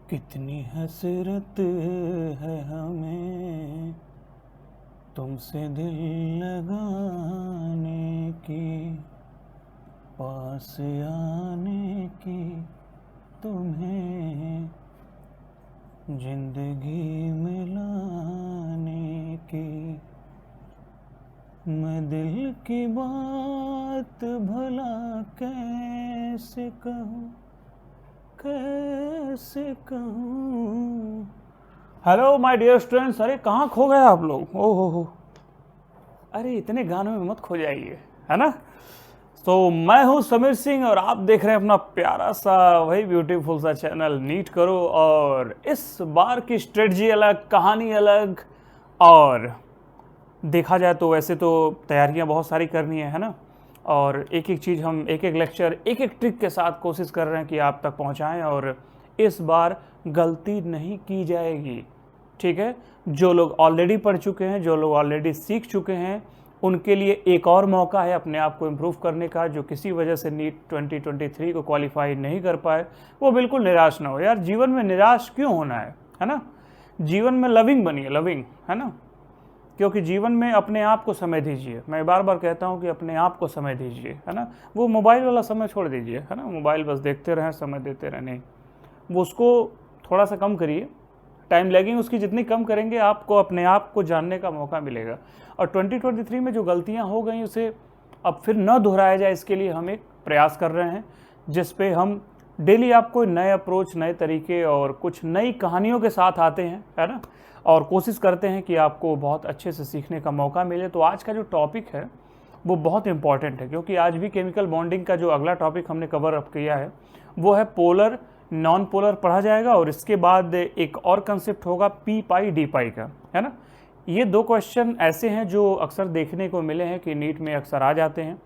कितनी हसरत है हमें तुमसे दिल लगाने की, पास आने की, तुम्हें जिंदगी में लाने की। मैं दिल की बात भला कैसे कहूँ, कैसे कहूँ। हेलो माय डियर स्टूडेंट्स, अरे कहाँ खो गए आप लोग? ओहो हो, अरे इतने गानों में मत खो जाइए, है ना। तो मैं हूँ समीर सिंह और आप देख रहे हैं अपना प्यारा सा वही ब्यूटीफुल सा चैनल नीट करो। और इस बार की स्ट्रेटजी अलग, कहानी अलग, और देखा जाए तो वैसे तो तैयारियां बहुत सारी करनी है ना। और एक एक चीज़ हम एक एक लेक्चर एक एक ट्रिक के साथ कोशिश कर रहे हैं कि आप तक पहुंचाएं, और इस बार गलती नहीं की जाएगी, ठीक है। जो लोग ऑलरेडी पढ़ चुके हैं, जो लोग ऑलरेडी सीख चुके हैं, उनके लिए एक और मौका है अपने आप को इम्प्रूव करने का। जो किसी वजह से नीट 2023 को क्वालिफाई नहीं कर पाए, वो बिल्कुल निराश ना हो। यार जीवन में निराश क्यों होना है ना। जीवन में लविंग बनिए, लविंग, है ना। क्योंकि जीवन में अपने आप को समय दीजिए। मैं बार बार कहता हूँ कि अपने आप को समय दीजिए, है ना। वो मोबाइल वाला समय छोड़ दीजिए, है ना। मोबाइल बस देखते रहें, समय देते रहें, नहीं, वो उसको थोड़ा सा कम करिए। टाइम लैगिंग उसकी जितनी कम करेंगे, आपको अपने आप को जानने का मौका मिलेगा। और 2023 में जो गलतियाँ हो गई उसे अब फिर न दोहराया जाए, इसके लिए हम एक प्रयास कर रहे हैं, जिस पे हम डेली आपको नए अप्रोच, नए तरीके और कुछ नई कहानियों के साथ आते हैं, है ना। और कोशिश करते हैं कि आपको बहुत अच्छे से सीखने का मौका मिले। तो आज का जो टॉपिक है वो बहुत इंपॉर्टेंट है, क्योंकि आज भी केमिकल बॉन्डिंग का जो अगला टॉपिक हमने कवर अप किया है वो है पोलर नॉन पोलर पढ़ा जाएगा। और इसके बाद एक और कंसेप्ट होगा पी पाई डी पाई का, है ना। ये दो क्वेश्चन ऐसे हैं जो अक्सर देखने को मिले हैं कि नीट में अक्सर आ जाते हैं,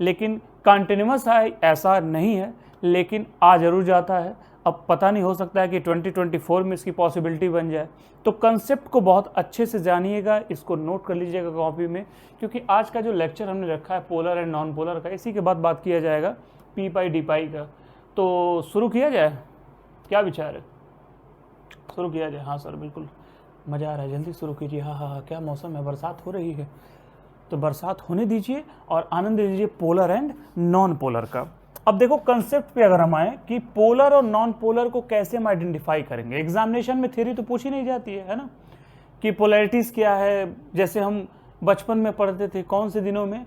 लेकिन कंटिन्यूस ऐसा नहीं है, लेकिन आ जरूर जाता है। अब पता नहीं, हो सकता है कि 2024 में इसकी पॉसिबिलिटी बन जाए। तो कंसेप्ट को बहुत अच्छे से जानिएगा, इसको नोट कर लीजिएगा कॉपी में, क्योंकि आज का जो लेक्चर हमने रखा है पोलर एंड नॉन पोलर का, इसी के बाद बात किया जाएगा पी पाई डी पाई का। तो शुरू किया जाए, क्या विचार है? शुरू किया जाए? हाँ सर, बिल्कुल मज़ा आ रहा है, जल्दी शुरू कीजिए। हाँ हाँ हाँ, क्या मौसम है, बरसात हो रही है, तो बरसात होने दीजिए और आनंद लीजिए पोलर एंड नॉन पोलर का। अब देखो कंसेप्ट पे अगर हम आए कि पोलर और नॉन पोलर को कैसे हम आइडेंटिफाई करेंगे। एग्जामिनेशन में थ्योरी तो पूछी नहीं जाती है ना, कि पोलैरिटीज़ क्या है। जैसे हम बचपन में पढ़ते थे, कौन से दिनों में,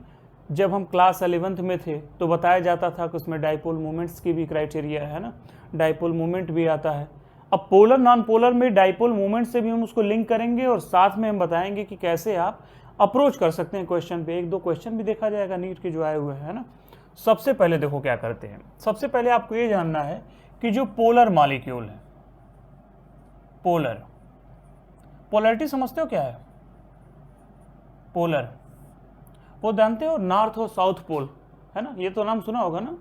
जब हम क्लास 11th में थे, तो बताया जाता था कि उसमें डाइपोल मोमेंट्स की भी क्राइटेरिया है ना, डाइपोल मोमेंट भी आता है। अब पोलर नॉन पोलर में डाइपोल मोमेंट से भी हम उसको लिंक करेंगे, और साथ में हम बताएंगे कि कैसे आप अप्रोच कर सकते हैं क्वेश्चन पे। एक दो क्वेश्चन भी देखा जाएगा नीट के जो आए हुए हैं ना। सबसे पहले देखो क्या करते हैं, सबसे पहले आपको ये जानना है कि जो पोलर मॉलिक्यूल है, पोलर, पोलैरिटी समझते हो क्या है? पोलर, वो जानते हो, नॉर्थ और साउथ पोल, है ना। ये तो नाम सुना होगा ना,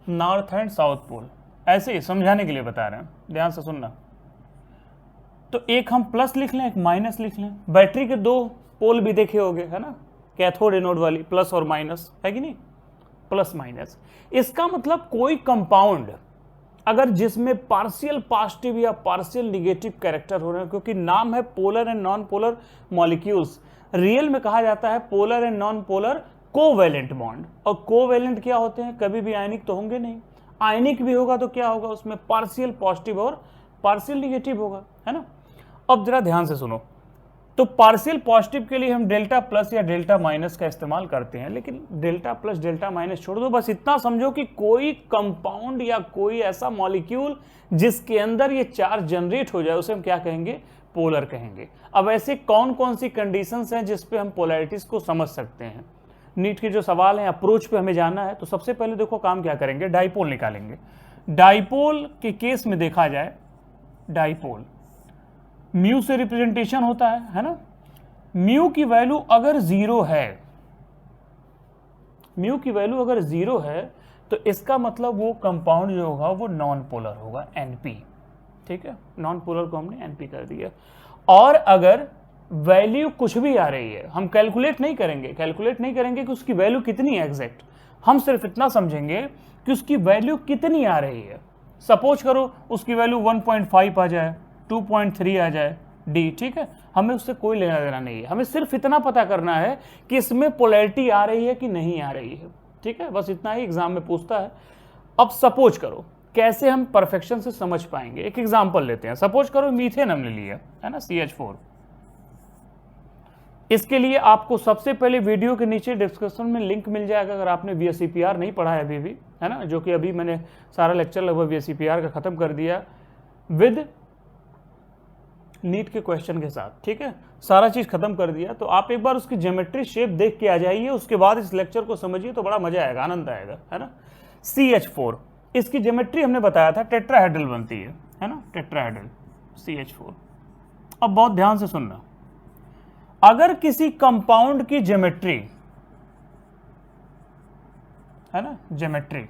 नॉर्थ एंड साउथ पोल। ऐसे ही समझाने के लिए बता रहे हैं, ध्यान से सुनना। तो एक हम प्लस लिख लें, एक माइनस लिख लें। बैटरी के दो पोल भी देखे होंगे, है ना, कैथोड एनोड वाली, प्लस और माइनस, है कि नहीं, प्लस माइनस। इसका मतलब कोई कंपाउंड अगर जिसमें पार्शियल पॉजिटिव या पार्शियल निगेटिव कैरेक्टर हो रहे हैं, क्योंकि नाम है polar and non polar molecules, real में कहा जाता है polar and non polar covalent bond. और कोवैलेंट क्या होते हैं? कभी भी आयनिक तो होंगे नहीं, आयनिक भी होगा तो क्या होगा, उसमें पार्शियल पॉजिटिव और पार्शियल निगेटिव होगा, है ना। अब जरा ध्यान से सुनो, तो पार्शियल पॉजिटिव के लिए हम डेल्टा प्लस या डेल्टा माइनस का इस्तेमाल करते हैं, लेकिन डेल्टा प्लस डेल्टा माइनस छोड़ दो। बस इतना समझो कि कोई कंपाउंड या कोई ऐसा मॉलिक्यूल जिसके अंदर ये चार्ज जनरेट हो जाए, उसे हम क्या कहेंगे? पोलर कहेंगे। अब ऐसे कौन कौन सी कंडीशंस हैं जिस पे हम पोलैरिटीज को समझ सकते हैं? नीट के जो सवाल हैं, अप्रोच पे हमें जाना है। तो सबसे पहले देखो काम क्या करेंगे, डाइपोल निकालेंगे। डाइपोल के केस में देखा जाए, डाइपोल म्यू से रिप्रेजेंटेशन होता है ना। म्यू की वैल्यू अगर जीरो है, म्यू की वैल्यू अगर जीरो है, तो इसका मतलब वो कंपाउंड जो होगा वो नॉन पोलर होगा, एनपी, ठीक है। नॉन पोलर को हमने एनपी कर दिया। और अगर वैल्यू कुछ भी आ रही है, हम कैलकुलेट नहीं करेंगे कि उसकी वैल्यू कितनी है एग्जैक्ट, हम सिर्फ इतना समझेंगे कि उसकी वैल्यू कितनी आ रही है। सपोज करो उसकी वैल्यू 1.5 आ जाए, 2.3 आ जाए डी, ठीक है, हमें उससे कोई लेना देना नहीं है, हमें सिर्फ इतना पता करना है कि इसमें पोलैरिटी आ रही है कि नहीं आ रही है, ठीक है, बस इतना ही एग्जाम में पूछता है। अब सपोज करो कैसे हम परफेक्शन से समझ पाएंगे, एक एग्जांपल लेते हैं। सपोज करो मीथेन हमने लिया है ना, CH4। इसके लिए आपको सबसे पहले वीडियो के नीचे डिस्क्रिप्शन में लिंक मिल जाएगा, अगर आपने VSEPR नहीं पढ़ा है अभी भी, है ना, जो कि अभी मैंने सारा लेक्चर लगभग VSEPR का खत्म कर दिया विद नीट के क्वेश्चन के साथ, ठीक है, सारा चीज खत्म कर दिया। तो आप एक बार उसकी ज्योमेट्री शेप देख के आ जाइए, उसके बाद इस लेक्चर को समझिए तो बड़ा मजा आएगा, आनंद आएगा, है ना। CH4 इसकी ज्योमेट्री हमने बताया था टेट्राहेड्रल बनती है ना, टेट्राहेड्रल CH4। अब बहुत ध्यान से सुनना, अगर किसी कंपाउंड की ज्योमेट्री, है ना, ज्योमेट्री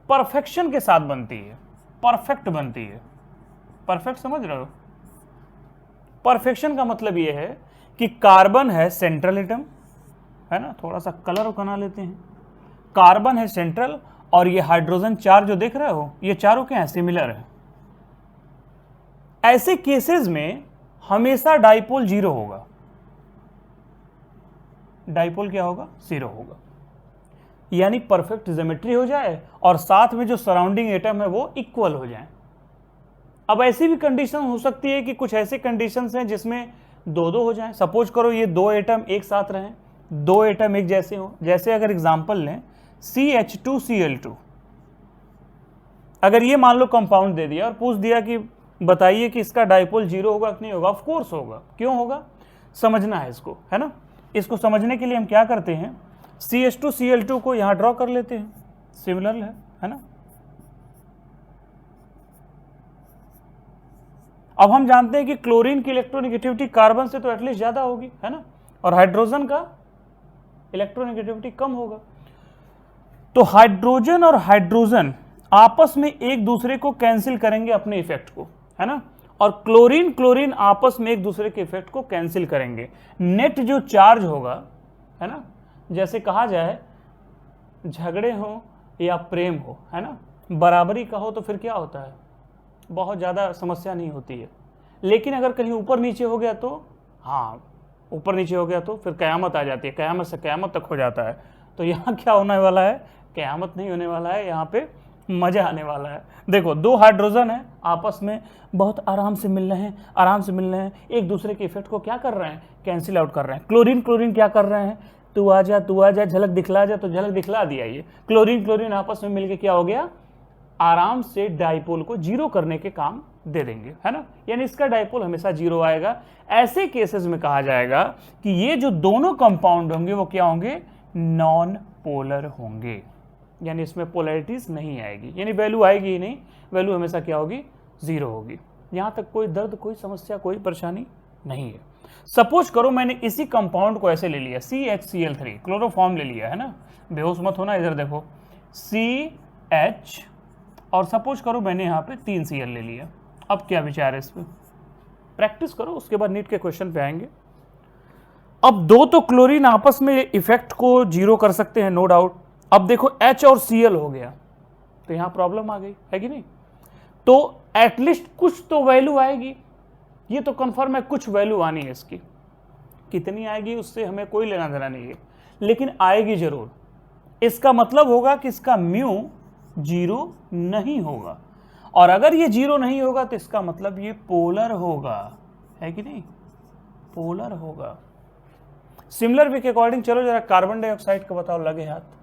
परफेक्शन के साथ बनती है, परफेक्ट बनती है, परफेक्ट समझ रहे हो, परफेक्शन का मतलब यह है कि कार्बन है सेंट्रल एटम, है ना, थोड़ा सा कलर बना लेते हैं, कार्बन है सेंट्रल, और ये हाइड्रोजन चार जो देख रहे हो ये चारों क्या है, सिमिलर है। ऐसे केसेस में हमेशा डाइपोल 0 होगा, डाइपोल क्या होगा, 0 होगा, यानी परफेक्ट ज्योमेट्री हो जाए और साथ में जो सराउंडिंग एटम है वो इक्वल हो जाए। अब ऐसी भी कंडीशन हो सकती है कि कुछ ऐसे कंडीशंस हैं जिसमें 2-2 हो जाएं। सपोज करो ये 2 एटम एक साथ रहें, 2 एटम एक जैसे हो, जैसे अगर एग्जांपल लें CH2Cl2, अगर ये मान लो कंपाउंड दे दिया और पूछ दिया कि बताइए कि इसका डाइपोल 0 होगा कि नहीं होगा, ऑफ कोर्स होगा। क्यों होगा, समझना है इसको, है ना। इसको समझने के लिए हम क्या करते हैं, CH2Cl2 को यहां ड्रॉ कर लेते हैं, सिमिलर है ना। अब हम जानते हैं कि क्लोरीन की इलेक्ट्रोनेगेटिविटी कार्बन से तो एटलीस्ट ज्यादा होगी, है ना, और हाइड्रोजन का इलेक्ट्रोनेगेटिविटी कम होगा। तो हाइड्रोजन और हाइड्रोजन आपस में एक दूसरे को कैंसिल करेंगे अपने इफेक्ट को, है ना, और क्लोरीन क्लोरीन आपस में एक दूसरे के इफेक्ट को कैंसिल करेंगे। नेट जो चार्ज होगा, है ना, जैसे कहा जाए झगड़े हो या प्रेम हो, है ना, बराबरी का हो तो फिर क्या होता है, बहुत ज़्यादा समस्या नहीं होती है। लेकिन अगर कहीं ऊपर नीचे हो गया तो, हाँ, ऊपर नीचे हो गया तो फिर कयामत आ जाती है, कयामत से कयामत तक हो जाता है। तो यहाँ क्या होने वाला है, कयामत नहीं होने वाला है, यहाँ पे मजा आने वाला है। देखो 2 हाइड्रोजन है आपस में बहुत आराम से मिल रहे हैं, आराम से मिल रहे हैं, एक दूसरे के इफेक्ट को क्या कर रहे हैं, कैंसिल आउट कर रहे हैं। क्लोरीन क्लोरीन क्या कर रहे हैं, तू आ जा, झलक दिखला जा, तो झलक दिखला दिया। ये क्लोरीन क्लोरीन आपस में मिलके क्या हो गया, आराम से डाइपोल को 0 करने के काम दे देंगे, है ना, यानी इसका डाइपोल हमेशा 0 आएगा। ऐसे केसेस में कहा जाएगा कि ये जो दोनों कंपाउंड होंगे वो क्या होंगे, नॉन पोलर होंगे, यानी इसमें पोलैरिटीज नहीं आएगी, यानी वैल्यू आएगी ही नहीं, वैल्यू हमेशा क्या होगी, 0 होगी। यहां तक कोई दर्द, कोई समस्या, कोई परेशानी नहीं है। सपोज करो मैंने इसी कंपाउंड को ऐसे ले लिया, CHCl3 क्लोरोफॉर्म ले लिया, है ना, बेहोश मत होना, इधर देखो CH, और सपोज करो मैंने यहाँ पे 3 Cl ले लिया। अब क्या विचार है इस पर, प्रैक्टिस करो, उसके बाद नीट के क्वेश्चन पे आएंगे। अब 2 तो क्लोरीन आपस में इफेक्ट को 0 कर सकते हैं, नो डाउट। अब देखो H और Cl हो गया तो यहां प्रॉब्लम आ गई, है कि नहीं। तो एटलीस्ट कुछ तो वैल्यू आएगी, ये तो कंफर्म है, कुछ वैल्यू आनी है इसकी। कितनी आएगी उससे हमें कोई लेना देना नहीं है, लेकिन आएगी जरूर। इसका मतलब होगा कि इसका म्यू 0 नहीं होगा, और अगर ये 0 नहीं होगा तो इसका मतलब ये पोलर होगा, है कि नहीं, पोलर होगा। सिमिलर वे के अकॉर्डिंग चलो जरा कार्बन डाइऑक्साइड का बताओ, लगे हाथ।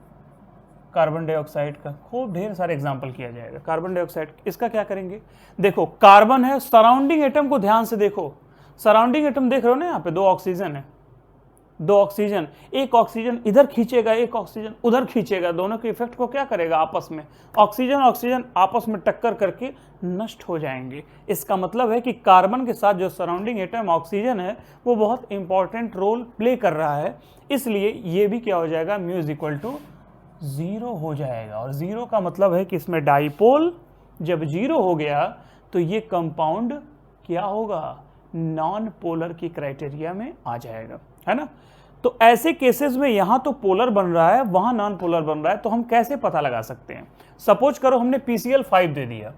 कार्बन डाइऑक्साइड का खूब ढेर सारे एग्जाम्पल किया जाएगा। कार्बन डाइऑक्साइड इसका क्या करेंगे, देखो कार्बन है, सराउंडिंग एटम को ध्यान से देखो, सराउंडिंग एटम देख रहे हो ना, यहाँ पे 2 ऑक्सीजन है, 2 ऑक्सीजन, एक ऑक्सीजन इधर खींचेगा, एक ऑक्सीजन उधर खींचेगा, दोनों के इफेक्ट को क्या करेगा, आपस में ऑक्सीजन ऑक्सीजन आपस में टक्कर करके नष्ट हो जाएंगे। इसका मतलब है कि कार्बन के साथ जो सराउंडिंग एटम ऑक्सीजन है वो बहुत इंपॉर्टेंट रोल प्ले कर रहा है, इसलिए ये भी क्या हो जाएगा, म्यू इज इक्वल टू 0 हो जाएगा। और 0 का मतलब है कि इसमें डाइपोल जब 0 हो गया तो ये कंपाउंड क्या होगा, नॉन पोलर की क्राइटेरिया में आ जाएगा, है ना। तो ऐसे केसेस में यहां तो पोलर बन रहा है, वहां नॉन पोलर बन रहा है, तो हम कैसे पता लगा सकते हैं। सपोज करो हमने PCl5 दे दिया,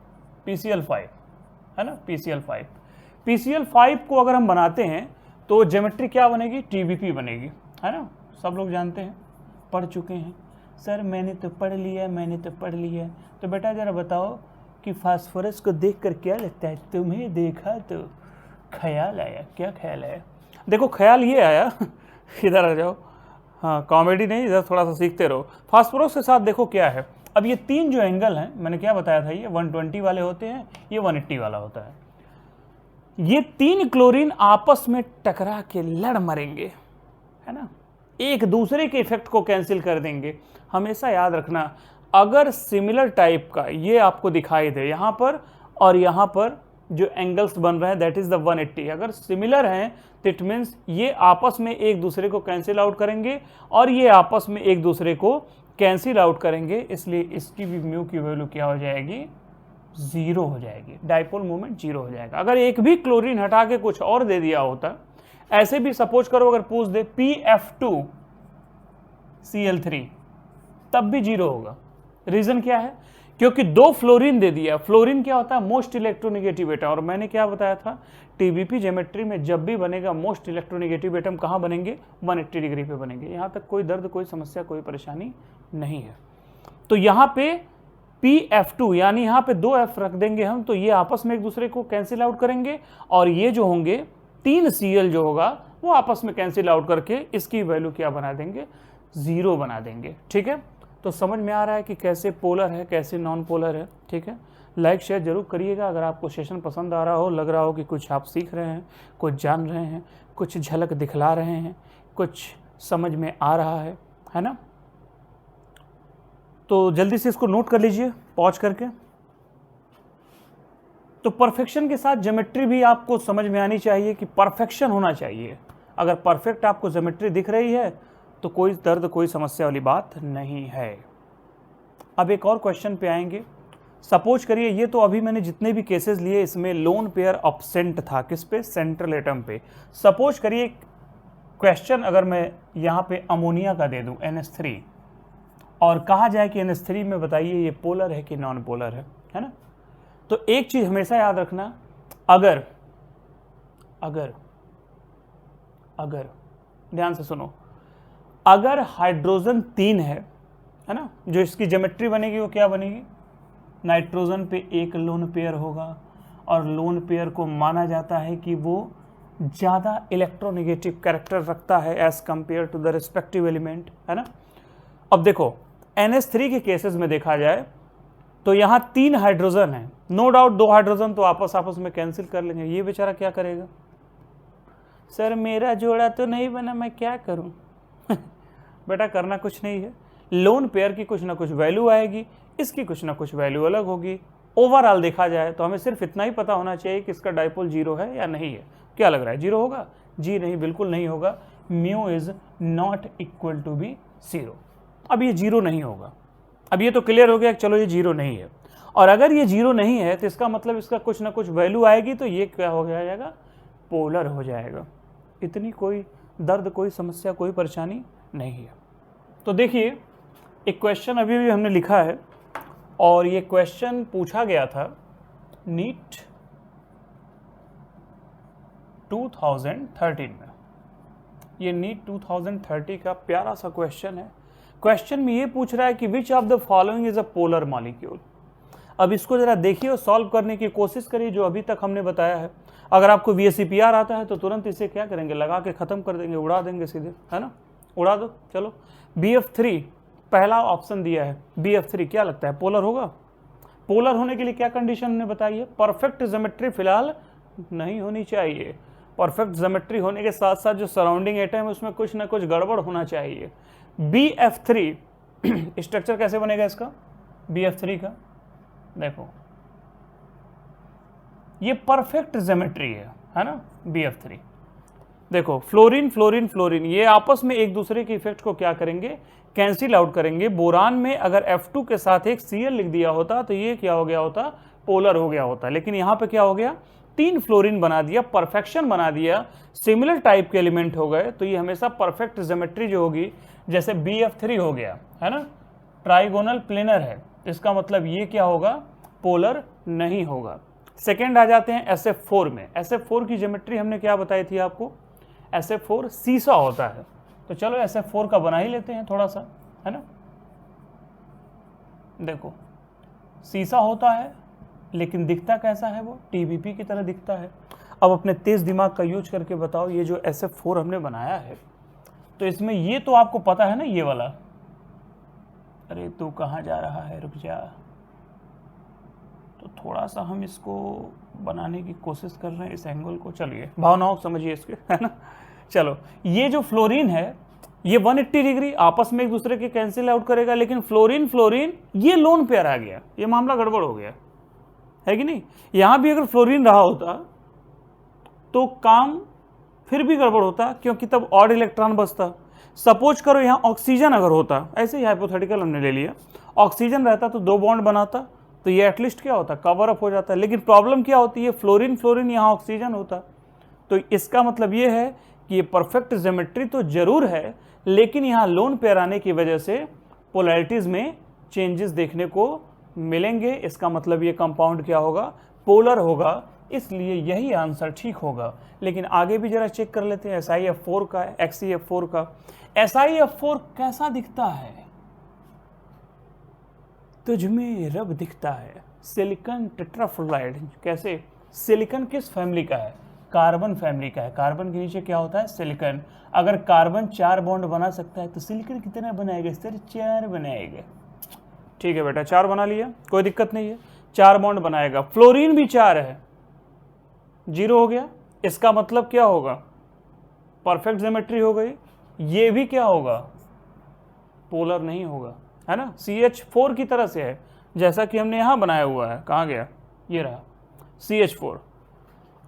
PCl5 है ना, PCl5 को अगर हम बनाते हैं तो ज्योमेट्री क्या बनेगी, TBP बनेगी, है ना, सब लोग जानते हैं, पढ़ चुके हैं। सर मैंने तो पढ़ लिया। तो बेटा जरा बताओ कि फास्फोरस को देखकर क्या लगता है, तुम्हें देखा तो ख्याल आया, क्या ख्याल आया? देखो ख्याल ये आया इधर आ जाओ, हाँ कॉमेडी नहीं, इधर थोड़ा सा सीखते रहो। फास्फोरस के साथ देखो क्या है, अब ये तीन जो एंगल हैं, मैंने क्या बताया था, ये 120 वाले होते हैं, ये 180 वाला होता है। ये तीन क्लोरीन आपस में टकरा के लड़ मरेंगे, है ना, एक दूसरे के इफेक्ट को कैंसिल कर देंगे। हमेशा याद रखना, अगर सिमिलर टाइप का ये आपको दिखाई दे यहाँ पर और यहाँ पर जो एंगल्स बन रहे हैं दैट इज द 180, अगर सिमिलर हैं तो इट मीन्स ये आपस में एक दूसरे को कैंसिल आउट करेंगे और ये आपस में एक दूसरे को कैंसिल आउट करेंगे, इसलिए इसकी भी म्यू की वैल्यू क्या हो जाएगी, 0 हो जाएगी, डाइपोल मोमेंट 0 हो जाएगा। अगर एक भी क्लोरीन हटा के कुछ और दे दिया होता, ऐसे भी सपोज करो अगर पूछ दे PF2Cl3 तब भी 0 होगा। रीजन क्या है, क्योंकि 2 फ्लोरीन दे दिया। फ्लोरीन क्या होता है, मोस्ट इलेक्ट्रोनेगेटिव एटम, और मैंने क्या बताया था, TBP ज्योमेट्री में जब भी बनेगा मोस्ट इलेक्ट्रोनेगेटिव एटम कहाँ बनेंगे, 180 डिग्री पे बनेंगे। यहाँ तक कोई दर्द, कोई समस्या, कोई परेशानी नहीं है। तो यहाँ पे PF2 यानी यहाँ पे 2 F रख देंगे हम, तो ये आपस में एक दूसरे को कैंसिल आउट करेंगे और ये जो होंगे 3 Cl जो होगा वो आपस में कैंसिल आउट करके इसकी वैल्यू क्या बना देंगे, 0 बना देंगे। ठीक है, तो समझ में आ रहा है कि कैसे पोलर है, कैसे नॉन पोलर है। ठीक है, लाइक शेयर जरूर करिएगा। अगर आपको सेशन पसंद आ रहा हो, लग रहा हो कि कुछ आप सीख रहे हैं, कुछ जान रहे हैं, कुछ झलक दिखला रहे हैं, कुछ समझ में आ रहा है ना, तो जल्दी से इसको नोट कर लीजिए पॉज करके। तो परफेक्शन के साथ ज्योमेट्री भी आपको समझ में आनी चाहिए कि परफेक्शन होना चाहिए। अगर परफेक्ट आपको ज्योमेट्री दिख रही है तो कोई दर्द, कोई समस्या वाली बात नहीं है। अब एक और क्वेश्चन पे आएंगे। सपोज करिए, ये तो अभी मैंने जितने भी केसेस लिए इसमें लोन पेयर अब्सेंट था, किस पे, सेंट्रल एटम पे। सपोज करिए क्वेश्चन अगर मैं यहाँ पे अमोनिया का दे दूं NH3 और कहा जाए कि NH3 में बताइए ये पोलर है कि नॉन पोलर है ना, तो एक चीज हमेशा याद रखना, अगर ध्यान से सुनो, अगर हाइड्रोजन 3 है ना, जो इसकी ज्योमेट्री बनेगी वो क्या बनेगी, नाइट्रोजन पे एक लोन पेयर होगा और लोन पेयर को माना जाता है कि वो ज़्यादा इलेक्ट्रोनेगेटिव कैरेक्टर रखता है as compared to the respective element, है ना। अब देखो NH3 के केसेस में देखा जाए तो यहाँ 3 हाइड्रोजन है, नो डाउट 2 हाइड्रोजन तो आपस में कैंसिल कर लेंगे। ये बेचारा क्या करेगा, सर मेरा जोड़ा तो नहीं बना, मैं क्या करूँ बेटा करना कुछ नहीं है, लोन पेयर की कुछ ना कुछ वैल्यू आएगी, इसकी कुछ ना कुछ वैल्यू अलग होगी। ओवरऑल देखा जाए तो हमें सिर्फ इतना ही पता होना चाहिए कि इसका डाइपोल 0 है या नहीं है। क्या लग रहा है, 0 होगा? जी नहीं, बिल्कुल नहीं होगा। Mu is not equal to be 0। अब ये 0 नहीं होगा। अब ये तो क्लियर हो गया कि चलो ये 0 नहीं है, और अगर ये 0 नहीं है तो इसका मतलब इसका कुछ ना कुछ वैल्यू आएगी, तो ये क्या हो जाएगा, पोलर हो जाएगा। इतनी कोई दर्द, कोई समस्या, कोई परेशानी नहीं है। तो देखिए एक क्वेश्चन अभी भी हमने लिखा है और ये क्वेश्चन पूछा गया था नीट 2013 में। ये नीट 2030 का प्यारा सा क्वेश्चन है। क्वेश्चन में ये पूछ रहा है कि which of the following is a polar molecule. अब इसको जरा देखिए और सॉल्व करने की कोशिश करिए जो अभी तक हमने बताया है। अगर आपको VSEPR आता है तो तुरंत इसे क्या करेंगे, लगा के खत्म कर देंगे, उड़ा देंगे सीधे, है ना, उड़ा दो। चलो BF3 पहला ऑप्शन दिया है, BF3 क्या लगता है, पोलर होगा? पोलर होने के लिए क्या कंडीशन हमने बताई है, परफेक्ट ज्योमेट्री फिलहाल नहीं होनी चाहिए। परफेक्ट ज्योमेट्री होने के साथ साथ जो सराउंडिंग एटम है उसमें कुछ ना कुछ गड़बड़ होना चाहिए। BF3 स्ट्रक्चर कैसे बनेगा इसका, BF3 का देखो, ये परफेक्ट ज्योमेट्री है ना। BF3 देखो, फ्लोरीन फ्लोरीन फ्लोरीन ये आपस में एक दूसरे के इफेक्ट को क्या करेंगे, कैंसिल आउट करेंगे। बोरान में अगर F2 के साथ एक Cl लिख दिया होता तो ये क्या हो गया होता, पोलर हो गया होता। लेकिन यहाँ पे क्या हो गया, 3 फ्लोरीन बना दिया, परफेक्शन बना दिया, सिमिलर टाइप के एलिमेंट हो गए, तो ये हमेशा परफेक्ट ज्योमेट्री जो होगी, जैसे BF3 हो गया, है ना, ट्राइगोनल प्लेनर है, इसका मतलब ये क्या होगा, पोलर नहीं होगा। सेकेंड आ जाते हैं SF4 में। SF4 की ज्योमेट्री हमने क्या बताई थी आपको, SF4 सीसा होता है। तो चलो SF4 का बना ही लेते हैं थोड़ा सा, है ना। देखो सीसा होता है लेकिन दिखता कैसा है, वो TBP की तरह दिखता है। अब अपने तेज दिमाग का यूज करके बताओ, ये जो SF4 हमने बनाया है तो इसमें ये तो आपको पता है ना, ये वाला, अरे तू कहाँ जा रहा है, रुक जा। तो थोड़ा सा हम इसको बनाने की कोशिश कर रहे हैं, इस एंगल को। चलिए भावनाओं समझिए इसके, है ना। चलो ये जो फ्लोरीन है ये 180 डिग्री आपस में एक दूसरे के कैंसिल आउट करेगा, लेकिन फ्लोरीन फ्लोरीन ये लोन पेयर आ गया, ये मामला गड़बड़ हो गया, है कि नहीं। यहां भी अगर फ्लोरीन रहा होता तो काम फिर भी गड़बड़ होता, क्योंकि तब ऑड इलेक्ट्रॉन बचता। सपोज करो यहाँ ऑक्सीजन अगर होता, ऐसे ही हाइपोथेटिकल हमने ले लिया, ऑक्सीजन रहता तो 2 बॉन्ड बनाता, तो ये एटलीस्ट क्या होता, कवर अप हो जाता। लेकिन प्रॉब्लम क्या होती है, फ्लोरीन फ्लोरीन यहाँ ऑक्सीजन होता। तो इसका मतलब ये है कि ये परफेक्ट ज्योमेट्री तो जरूर है, लेकिन यहाँ लोन पेयर आने की वजह से पोलैरिटीज में चेंजेस देखने को मिलेंगे। इसका मतलब ये कंपाउंड क्या होगा, पोलर होगा, इसलिए यही आंसर ठीक होगा। लेकिन आगे भी जरा चेक कर लेते हैं SiF4 का, XeF4 का। SiF4 कैसा दिखता है, तुझमें रब दिखता है, सिलिकॉन टेट्राफ्लोराइड। कैसे, सिलिकॉन किस फैमिली का है, कार्बन फैमिली का है। कार्बन के नीचे क्या होता है, सिलिकॉन। अगर कार्बन 4 बॉन्ड बना सकता है तो सिलिकॉन कितना बनाएगा, सर 4 बनाएगा। ठीक है बेटा, 4 बना लिया, कोई दिक्कत नहीं है, 4 बॉन्ड बनाएगा। फ्लोरीन भी 4 है, 0 हो गया। इसका मतलब क्या होगा, परफेक्ट ज्योमेट्री हो गई। ये भी क्या होगा, पोलर नहीं होगा, है ना, CH4 की तरह से है, जैसा कि हमने यहां बनाया हुआ है। कहां गया, ये रहा CH4।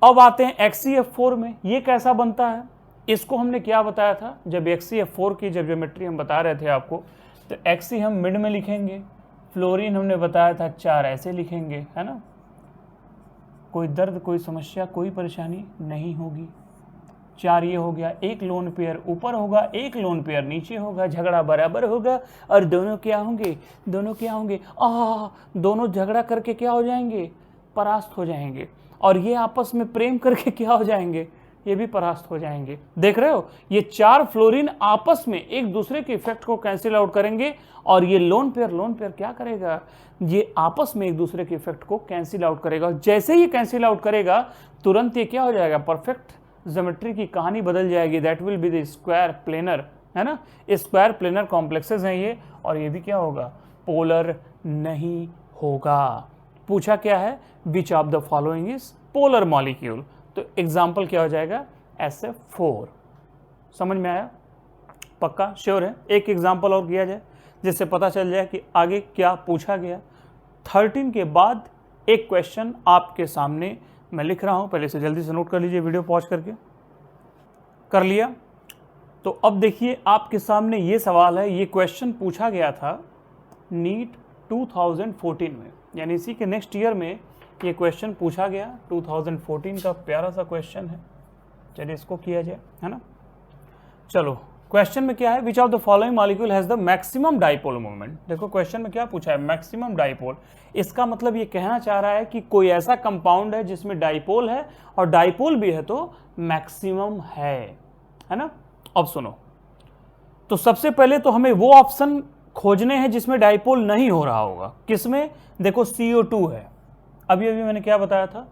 अब आते हैं XeF4 में, ये कैसा बनता है। इसको हमने क्या बताया था, जब XeF4 की जब ज्योमेट्री हम बता रहे थे आपको, तो Xe हम मिड में लिखेंगे, फ्लोरीन हमने बताया था 4 ऐसे लिखेंगे, है ना। कोई दर्द, कोई समस्या, कोई परेशानी नहीं होगी। 4 ये हो गया, एक लोन पेयर ऊपर होगा, एक लोन पेयर नीचे होगा, झगड़ा बराबर होगा, और दोनों क्या होंगे, दोनों क्या होंगे, दोनों झगड़ा करके क्या हो जाएंगे, परास्त हो जाएंगे। और ये आपस में प्रेम करके क्या हो जाएंगे, ये भी परास्त हो जाएंगे। देख रहे हो, ये 4 फ्लोरीन आपस में एक दूसरे के इफेक्ट को कैंसिल आउट करेंगे, और ये लोन पेयर क्या करेगा, ये आपस में एक दूसरे के इफेक्ट को कैंसिल आउट करेगा। जैसे ही कैंसिल आउट करेगा तुरंत ये क्या हो जाएगा, परफेक्ट ज्योमेट्री की कहानी बदल जाएगी। That will be the square planar, है ना। स्क्वायर प्लेनर कॉम्प्लेक्सेस हैं ये, और ये भी क्या होगा, पोलर नहीं होगा। पूछा क्या है, which of the following is polar molecule, तो एग्जाम्पल क्या हो जाएगा, SF4। समझ में आया, पक्का श्योर है। एक एग्जाम्पल और किया जाए जिससे पता चल जाए कि आगे क्या पूछा गया। 13 के बाद एक क्वेश्चन आपके सामने मैं लिख रहा हूं, पहले से जल्दी से नोट कर लीजिए, वीडियो पॉज करके। कर लिया, तो अब देखिए आपके सामने ये सवाल है। ये क्वेश्चन पूछा गया था नीट 2014 में, यानी इसी के नेक्स्ट ईयर में ये क्वेश्चन पूछा गया। 2014 का प्यारा सा क्वेश्चन है, चलिए इसको किया जाए, है ना। चलो क्वेश्चन में क्या है, which of the following molecule has the maximum dipole moment. देखो क्वेश्चन में क्या पूछा है, मैक्सिमम डाइपोल। इसका मतलब ये कहना चाह रहा है कि कोई ऐसा कंपाउंड है जिसमें डाइपोल है, और डाइपोल भी है तो मैक्सिमम है ना। अब सुनो, तो सबसे पहले तो हमें वो ऑप्शन खोजने हैं जिसमें डाइपोल नहीं हो रहा होगा। किसमें, देखो CO2 है, अभी अभी मैंने क्या बताया था,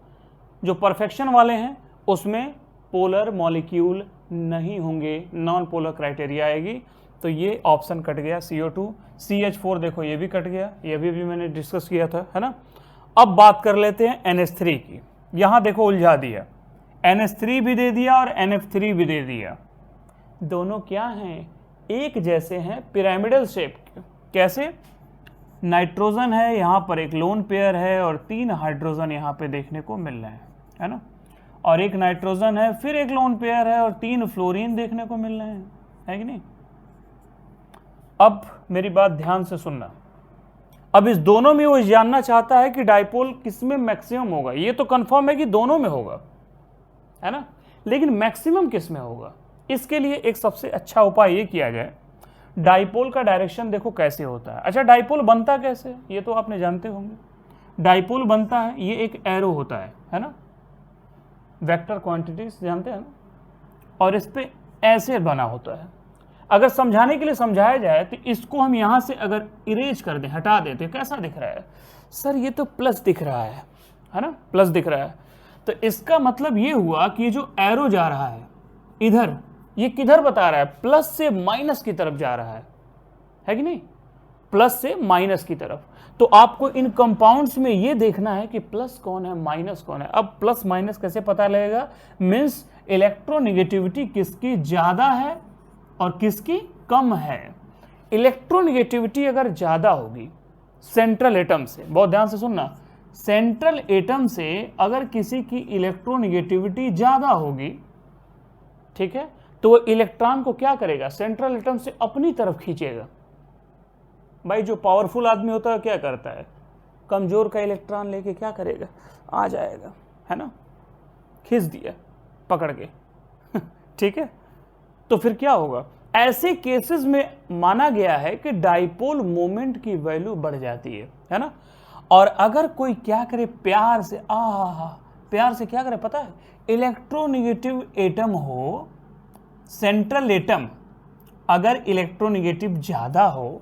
जो परफेक्शन वाले हैं उसमें पोलर मॉलिक्यूल नहीं होंगे, नॉन पोलर क्राइटेरिया आएगी, तो ये ऑप्शन कट गया CO2। CH4 देखो ये भी कट गया, ये भी मैंने डिस्कस किया था, है ना। अब बात कर लेते हैं NH3 की। यहां देखो उलझा दिया, NH3 भी दे दिया और NF3 भी दे दिया। दोनों क्या हैं, एक जैसे हैं, पिरामिडल शेप के। कैसे, नाइट्रोजन है, यहाँ पर एक लोन पेयर है, और 3 हाइड्रोजन यहाँ पे देखने को मिल रहे हैं, है ना। और एक नाइट्रोजन है, फिर एक लोन पेयर है, और 3 फ्लोरीन देखने को मिल रहे हैं, है कि नहीं। अब मेरी बात ध्यान से सुनना, अब इस दोनों में वो जानना चाहता है कि डाइपोल किसमें मैक्सिमम होगा। ये तो कंफर्म है कि दोनों में होगा, है ना, लेकिन मैक्सिमम किसमें होगा। इसके लिए एक सबसे अच्छा उपाय ये किया जाए, डाइपोल का डायरेक्शन देखो कैसे होता है। अच्छा, डाइपोल बनता कैसे, ये तो आपने जानते होंगे। डाइपोल बनता है, ये एक एरो होता है ना, वेक्टर क्वांटिटीज जानते हैं ना, और इस पे ऐसे बना होता है। अगर समझाने के लिए समझाया जाए तो इसको हम यहां से अगर इरेज कर दें, हटा दें, तो कैसा दिख रहा है सर, ये तो प्लस दिख रहा है ना, प्लस दिख रहा है। तो इसका मतलब ये हुआ कि ये जो एरो जा रहा है इधर, ये किधर बता रहा है, प्लस से माइनस की तरफ जा रहा है कि नहीं, प्लस से माइनस की तरफ। तो आपको इन कंपाउंड्स में ये देखना है कि प्लस कौन है, माइनस कौन है। अब प्लस माइनस कैसे पता लगेगा, मीन्स इलेक्ट्रोनेगेटिविटी किसकी ज्यादा है और किसकी कम है। इलेक्ट्रोनेगेटिविटी अगर ज्यादा होगी सेंट्रल एटम से, बहुत ध्यान से सुनना, सेंट्रल एटम से अगर किसी की इलेक्ट्रोनेगेटिविटी ज्यादा होगी, ठीक है, तो वो इलेक्ट्रॉन को क्या करेगा, सेंट्रल एटम से अपनी तरफ खींचेगा। भाई जो पावरफुल आदमी होता है क्या करता है, कमजोर का इलेक्ट्रॉन लेके क्या करेगा, आ जाएगा, है ना, खींच दिया पकड़ के ठीक है। तो फिर क्या होगा, ऐसे केसेस में माना गया है कि डाइपोल मोमेंट की वैल्यू बढ़ जाती है ना। और अगर कोई क्या करे, प्यार से प्यार से क्या करे पता है, इलेक्ट्रोनेगेटिव एटम हो, सेंट्रल एटम अगर इलेक्ट्रोनेगेटिव ज्यादा हो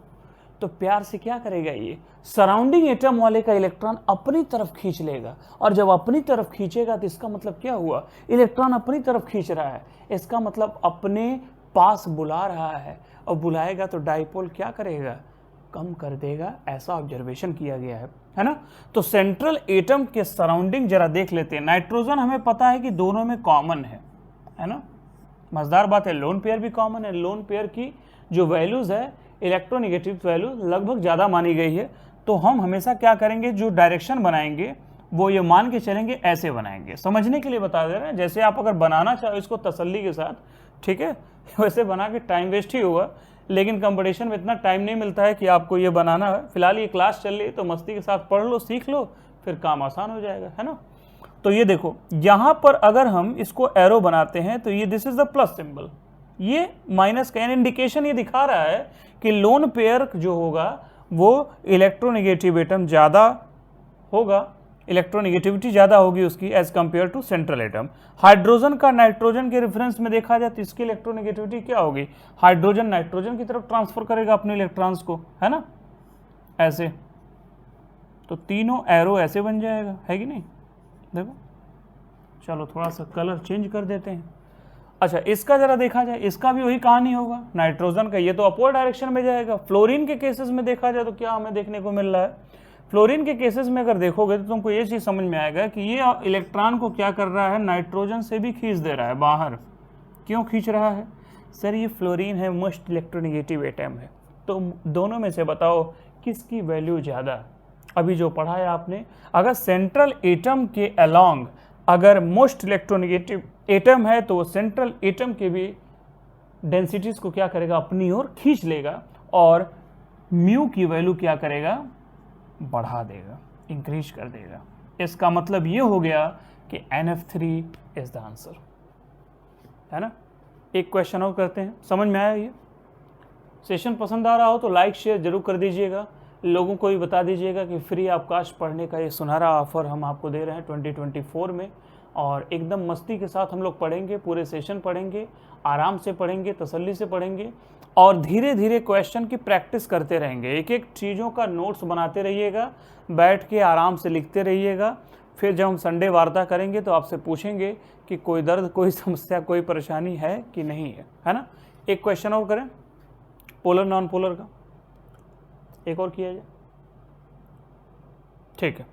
तो प्यार से क्या करेगा, ये सराउंडिंग एटम वाले का इलेक्ट्रॉन अपनी तरफ खींच लेगा। और जब अपनी तरफ खींचेगा तो इसका मतलब क्या हुआ, इलेक्ट्रॉन अपनी तरफ खींच रहा है, इसका मतलब अपने पास बुला रहा है, और बुलाएगा तो डाइपोल क्या करेगा, कम कर देगा। ऐसा ऑब्जर्वेशन किया गया है ना। तो सेंट्रल एटम के सराउंडिंग जरा देख लेते हैं। नाइट्रोजन हमें पता है कि दोनों में कॉमन है ना, मजेदार बात है, लोन पेयर भी कॉमन है। लोन पेयर की जो वैल्यूज है, इलेक्ट्रोनेगेटिव वैल्यू लगभग ज़्यादा मानी गई है। तो हम हमेशा क्या करेंगे, जो डायरेक्शन बनाएंगे वो ये मान के चलेंगे, ऐसे बनाएंगे। समझने के लिए बता दे रहे हैं, जैसे आप अगर बनाना चाहो इसको तसल्ली के साथ, ठीक है, वैसे बना के टाइम वेस्ट ही होगा, लेकिन कंपटीशन में इतना टाइम नहीं मिलता है कि आपको ये बनाना है। फिलहाल ये क्लास चल रही है तो मस्ती के साथ पढ़ लो, सीख लो, फिर काम आसान हो जाएगा, है ना। तो ये देखो, यहाँ पर अगर हम इसको एरो बनाते हैं तो ये this is the plus symbol, ये माइनस का इंडिकेशन ये दिखा रहा है कि लोन पेयर जो होगा वो इलेक्ट्रोनेगेटिव एटम ज़्यादा होगा, इलेक्ट्रोनेगेटिविटी ज़्यादा होगी उसकी as compared to central atom. Hydrogen का नाइट्रोजन के रेफरेंस में देखा जाए तो इसकी इलेक्ट्रोनेगेटिविटी क्या होगी, हाइड्रोजन नाइट्रोजन की तरफ ट्रांसफर करेगा अपने इलेक्ट्रॉन्स को, है ना, ऐसे। तो तीनों एरो ऐसे बन जाएगा, है कि नहीं। देखो, चलो थोड़ा सा कलर चेंज कर देते हैं। अच्छा, इसका जरा देखा जाए, इसका भी वही कहानी होगा। नाइट्रोजन का ये तो अपवर्ड डायरेक्शन में जाएगा। फ्लोरीन के केसेस में देखा जाए तो क्या हमें देखने को मिल रहा है, फ्लोरीन के केसेस में अगर देखोगे तो तुमको ये चीज समझ में आएगा कि ये इलेक्ट्रॉन को क्या कर रहा है, नाइट्रोजन से भी खींच दे रहा है बाहर। क्यों खींच रहा है सर, ये फ्लोरीन है, मोस्ट इलेक्ट्रोनेगेटिव एटम है। तो दोनों में से बताओ किसकी वैल्यू ज़्यादा। अभी जो पढ़ा है आपने, अगर सेंट्रल एटम के अलोंग अगर मोस्ट इलेक्ट्रोनेगेटिव एटम है तो वो सेंट्रल एटम के भी डेंसिटीज को क्या करेगा, अपनी ओर खींच लेगा, और म्यू की वैल्यू क्या करेगा, बढ़ा देगा, इंक्रीज कर देगा। इसका मतलब ये हो गया कि NF3 इज द आंसर, है ना। एक क्वेश्चन और करते हैं, समझ में आया ये। सेशन पसंद आ रहा हो तो लाइक शेयर जरूर कर दीजिएगा, लोगों को भी बता दीजिएगा कि फ्री अवकाश पढ़ने का ये सुनहरा ऑफर हम आपको दे रहे हैं 2024 में। और एकदम मस्ती के साथ हम लोग पढ़ेंगे, पूरे सेशन पढ़ेंगे, आराम से पढ़ेंगे, तसल्ली से पढ़ेंगे, और धीरे धीरे क्वेश्चन की प्रैक्टिस करते रहेंगे। एक एक चीज़ों का नोट्स बनाते रहिएगा, बैठ के आराम से लिखते रहिएगा। फिर जब हम संडे वार्ता करेंगे तो आपसे पूछेंगे कि कोई दर्द, कोई समस्या, कोई परेशानी है कि नहीं है ना। एक क्वेश्चन और करें, पोलर नॉन पोलर का एक और किया जाए, ठीक है।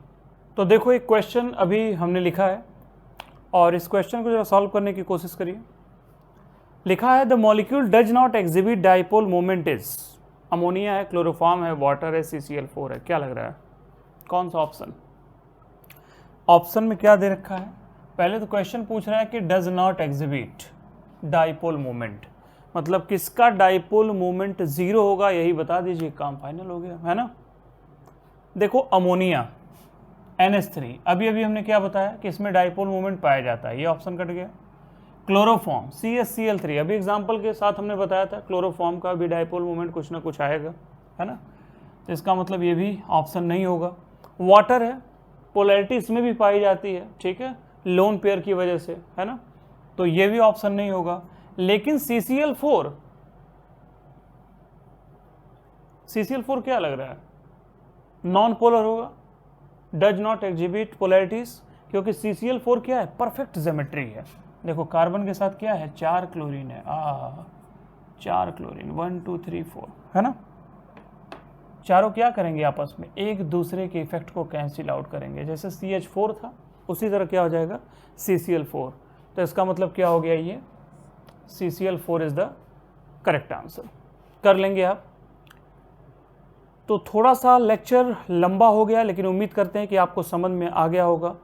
तो देखो, एक क्वेश्चन अभी हमने लिखा है और इस क्वेश्चन को जरा सॉल्व करने की कोशिश करिए। लिखा है the molecule does not exhibit dipole moment is, ammonia है, क्लोरोफॉर्म है, वाटर है, CCl4 है। क्या लग रहा है कौन सा ऑप्शन। ऑप्शन में क्या दे रखा है, पहले तो क्वेश्चन पूछ रहा है कि does not exhibit dipole moment, मतलब किसका डाइपोल मोमेंट 0 होगा, यही बता दीजिए, काम फाइनल हो गया, है ना। देखो, अमोनिया NH3, अभी अभी हमने क्या बताया कि इसमें डाइपोल मोमेंट पाया जाता है, ये ऑप्शन कट गया। क्लोरोफॉर्म CH Cl3, अभी एग्जाम्पल के साथ हमने बताया था क्लोरोफॉर्म का भी डायपोल मोमेंट कुछ ना कुछ आएगा, है ना। तो इसका मतलब ये भी ऑप्शन नहीं होगा। वाटर है, पोलैरिटी इसमें भी पाई जाती है, ठीक है, लोन पेयर की वजह से, है ना, तो ये भी ऑप्शन नहीं होगा। लेकिन CCl4 क्या लग रहा है, नॉन पोलर होगा, डज नॉट एग्जिबिट पोलैरिटीज, क्योंकि CCl4 क्या है, परफेक्ट ज्योमेट्री है। देखो कार्बन के साथ क्या है, 4 क्लोरीन है, 4 क्लोरीन, 1 2 3 4, है ना। चारों क्या करेंगे, आपस में एक दूसरे के इफेक्ट को कैंसिल आउट करेंगे, जैसे CH4 था उसी तरह क्या हो जाएगा CCl4। तो इसका मतलब क्या हो गया, ये CCl4 is the correct answer. कर लेंगे आप। तो थोड़ा सा लेक्चर लंबा हो गया, लेकिन उम्मीद करते हैं कि आपको समझ में आ गया होगा।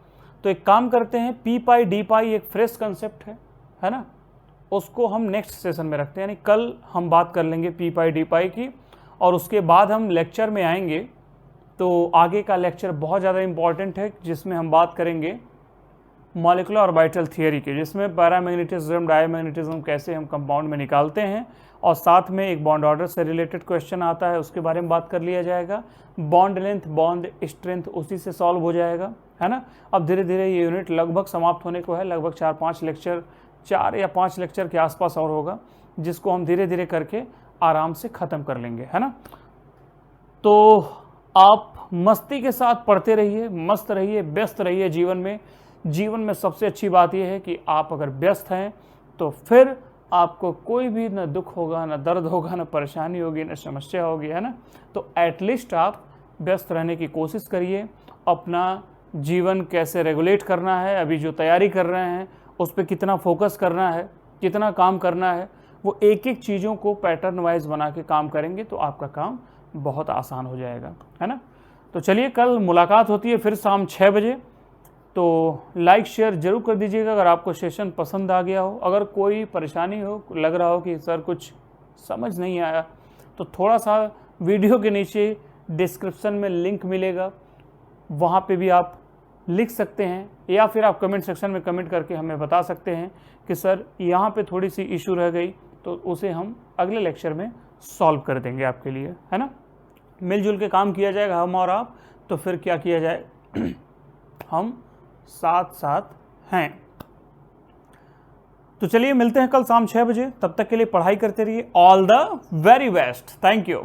तो एक काम करते हैं, पी पाई डी पाई एक फ्रेश कंसेप्ट है ना, उसको हम नेक्स्ट सेशन में रखते हैं, यानी कल हम बात कर लेंगे पी पाई डी पाई की, और उसके बाद हम लेक्चर में आएंगे। तो आगे का लेक्चर बहुत ज़्यादा इंपॉर्टेंट है, जिसमें हम बात करेंगे मॉलिक्यूलर ऑर्बिटल थियरी के, जिसमें पैरामैग्नेटिज्म डायमैग्नेटिज्म कैसे हम कंपाउंड में निकालते हैं, और साथ में एक बॉन्ड ऑर्डर से रिलेटेड क्वेश्चन आता है, उसके बारे में बात कर लिया जाएगा। बॉन्ड लेंथ, बॉन्ड स्ट्रेंथ उसी से सॉल्व हो जाएगा, है ना। अब धीरे धीरे ये यूनिट लगभग समाप्त होने को है, लगभग 4 या 5 लेक्चर के आसपास और होगा, जिसको हम धीरे धीरे करके आराम से ख़त्म कर लेंगे, है ना। तो आप मस्ती के साथ पढ़ते रहिए, मस्त रहिए, व्यस्त रहिए जीवन में। जीवन में सबसे अच्छी बात यह है कि आप अगर व्यस्त हैं तो फिर आपको कोई भी न दुख होगा, न दर्द होगा, न परेशानी होगी, न समस्या होगी, है ना। तो एटलीस्ट आप व्यस्त रहने की कोशिश करिए। अपना जीवन कैसे रेगुलेट करना है, अभी जो तैयारी कर रहे हैं उस पर कितना फोकस करना है, कितना काम करना है, वो एक एक चीज़ों को पैटर्न वाइज बना के काम करेंगे तो आपका काम बहुत आसान हो जाएगा, है ना। तो चलिए कल मुलाकात होती है फिर शाम 6 बजे। तो लाइक शेयर जरूर कर दीजिएगा अगर आपको सेशन पसंद आ गया हो। अगर कोई परेशानी हो, लग रहा हो कि सर कुछ समझ नहीं आया, तो थोड़ा सा वीडियो के नीचे डिस्क्रिप्शन में लिंक मिलेगा, वहाँ पे भी आप लिख सकते हैं, या फिर आप कमेंट सेक्शन में कमेंट करके हमें बता सकते हैं कि सर यहाँ पे थोड़ी सी इशू रह गई, तो उसे हम अगले लेक्चर में सॉल्व कर देंगे आपके लिए, है ना। मिलजुल के काम किया जाएगा हम और आप, तो फिर क्या किया जाए हम साथ साथ हैं। तो चलिए मिलते हैं कल शाम 6 बजे, तब तक के लिए पढ़ाई करते रहिए। All the very best, thank you.